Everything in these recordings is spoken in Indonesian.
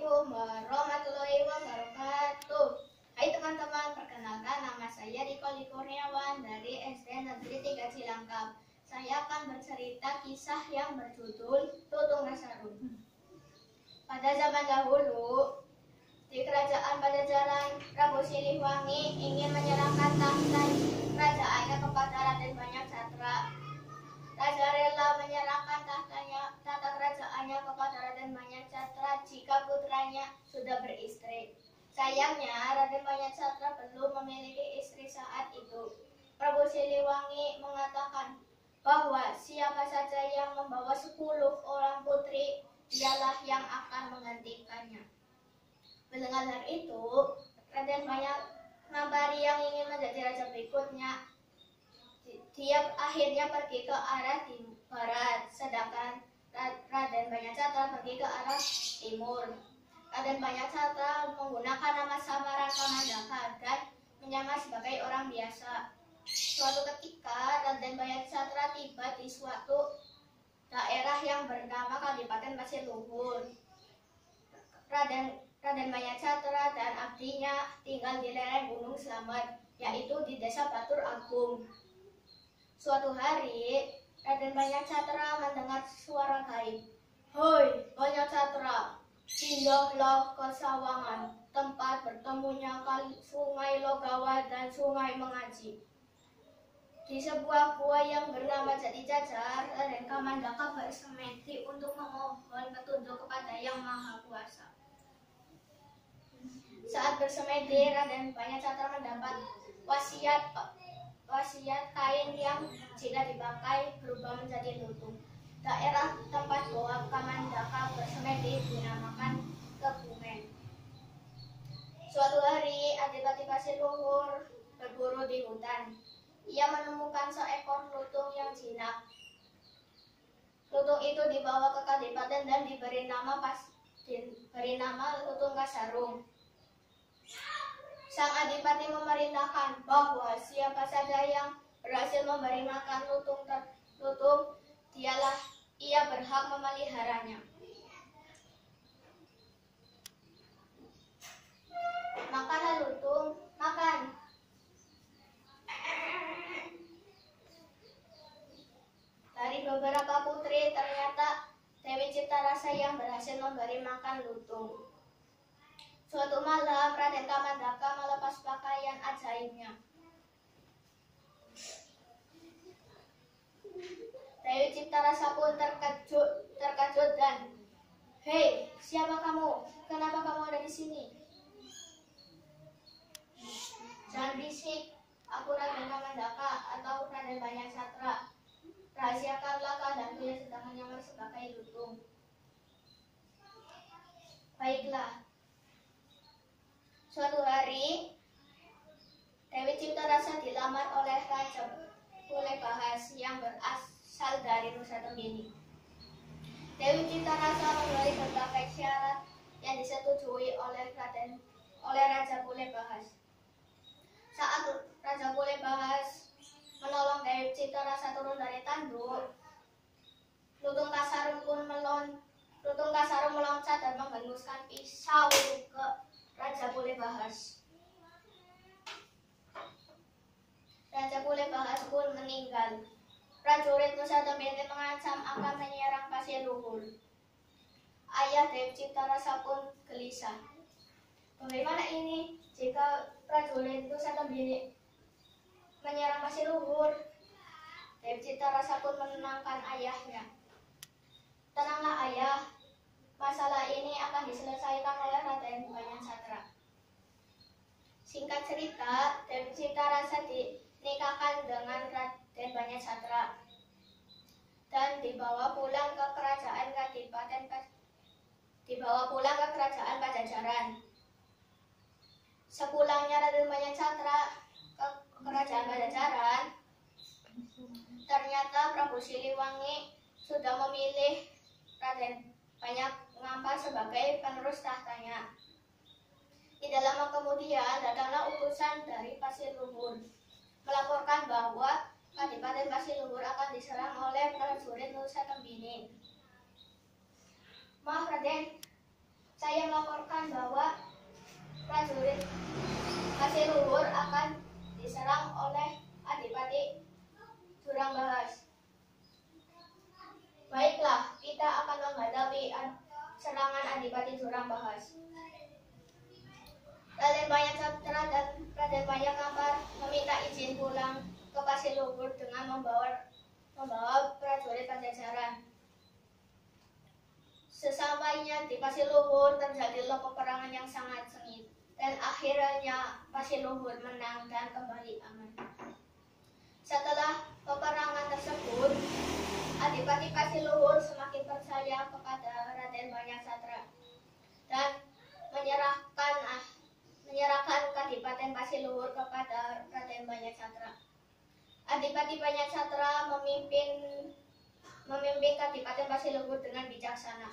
Assalamualaikum warahmatullahi wabarakatuh. Hai teman-teman, perkenalkan nama saya Riko Kurniawan dari SD Negeri 3 Cilangkap. Saya akan bercerita kisah yang berjudul Tutung Kasarung. Pada zaman dahulu, di kerajaan Pajajaran, Prabu Siliwangi ingin menyerahkan tahta kerajaannya kepada Raden Banyaksatra. Raja rela menyerahkan tata kerajaannya kepada Raden Banyaksatra jika putranya sudah beristri. Sayangnya, Raden Banyaksatra belum memiliki istri saat itu. Prabu Siliwangi mengatakan bahwa siapa saja yang membawa 10 orang putri, dialah yang akan menggantikannya. Mendengar hal itu, Raden Banyaksatra yang ingin menjadi raja berikutnya, dia akhirnya pergi ke arah barat, sedangkan Raden Banyaksatra pergi ke arah timur. Raden Banyaksatra menggunakan nama samaran Kamandaka dan menyamar sebagai orang biasa. Suatu ketika, Raden Banyaksatra tiba di suatu daerah yang bernama Kadipaten Pasir Luhur. Raden Banyaksatra dan abdinya tinggal di lereng Gunung Slamet, yaitu di Desa Batur Agung. Suatu hari, Raden Banyaksatra mendengar suara gaib. "Hoi, Banyaksatra, pindahlah ke Sawangan, tempat bertemunya Sungai Logawa dan Sungai Mengaji. Di sebuah gua yang bernama Jati Jajar, Raden Kamandaka bersemedi untuk memohon petunjuk kepada Yang Maha Kuasa." Saat bersemedi, Raden Banyaksatra mendapat wasiat kain yang jika dipakai berubah menjadi lutung. Daerah tempat Goa Kamandaka bersemedi dinamakan Kebumen. Suatu hari, Adipati Pasir Luhur berburu di hutan. Ia menemukan seekor lutung yang jinak. Lutung itu dibawa ke Kadipaten dan diberi nama Lutung Kasarung. Sang adipati memerintahkan bahwa siapa saja yang berhasil memberi makan lutung, ia berhak memeliharanya. "Makanlah lutung, makan." Dari beberapa putri, ternyata Dewi Ciptarasa yang berhasil memberi makan lutung. Suatu malam, Raden Kamandaka melepas pakaian ajaibnya. Dewi Ciptarasa pun terkejut dan, "Hei, siapa kamu? Kenapa kamu ada di sini?" "Jangan berisik, aku Raden Kamandaka atau Raden Banyaksatra. Rahasiakanlah keadaanku yang sedang menyamar sebagai lutung." "Baiklah." Suatu hari, Dewi Ciptarasa dilamar oleh Raja Pulebahas yang berasal dari Nusa Tenggini. Dewi Ciptarasa memenuhi berbagai syarat yang disetujui oleh Raja Pulebahas. Saat Raja Pulebahas menolong Dewi Ciptarasa turun dari tanduk, Lutung Kasarung meloncat dan menghunuskan pisau ke Raja Pulebahas. Raja Pulebahas pun meninggal. Prajurit Nusa Tenggini mengancam akan menyerang Pasir Luhur. Ayah Dewi Ciptarasa pun gelisah. Bagaimana ini jika prajurit Nusa Tenggini menyerang Pasir Luhur? Dewi Ciptarasa pun menenangkan ayahnya. "Tenanglah ayah, masalah ini akan diselesaikan oleh Raden Banyaksatra." Singkat cerita, Dewi Ciptarasa dinikahkan dengan Raden Banyaksatra dan dibawa pulang ke kerajaan Pajajaran. Sepulangnya Raden Banyaksatra ke kerajaan Pajajaran, ternyata Prabu Siliwangi sudah memilih Raden Banyaksatra sebagai penerus tahtanya. Tidak lama kemudian, datanglah utusan dari Pasir Luhur melaporkan bahwa Kadipaten Pasir Luhur akan diserang oleh prajurit Nusa Tenggini. "Maaf Raden, saya melaporkan bahwa prajurit Kasiluhur akan diserang oleh Adipati Jurangbahas. Baiklah, kita akan menghadapi serangan Adipati Jurangbahas. Raden Banyasatra dan Raden Banyakampar meminta izin pulang ke Kasiluhur dengan membawa prajurit Pajajaran. Sesampainya di Kasiluhur terjadilah peperangan yang sangat sengit, dan akhirnya Kasiluhur menang dan kembali aman. Setelah peperangan tersebut, Adipati Kasiluhur semakin percaya kepada Raden Banyasatra dan menyerahkan Kadipaten Kasiluhur kepada Raden Banyasatra. Adipati Banyasatra memimpin Kadipaten Kasiluhur dengan bijaksana.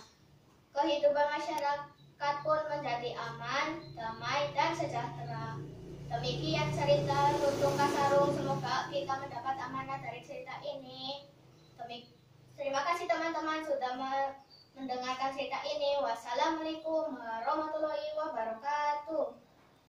Kehidupan masyarakat pun menjadi aman, damai, dan sejahtera. Demikian cerita Lutung Kasarung. Semoga kita mendapat amanah dari cerita ini. Terima kasih teman-teman sudah mendengarkan cerita ini. Wassalamualaikum warahmatullahi wabarakatuh.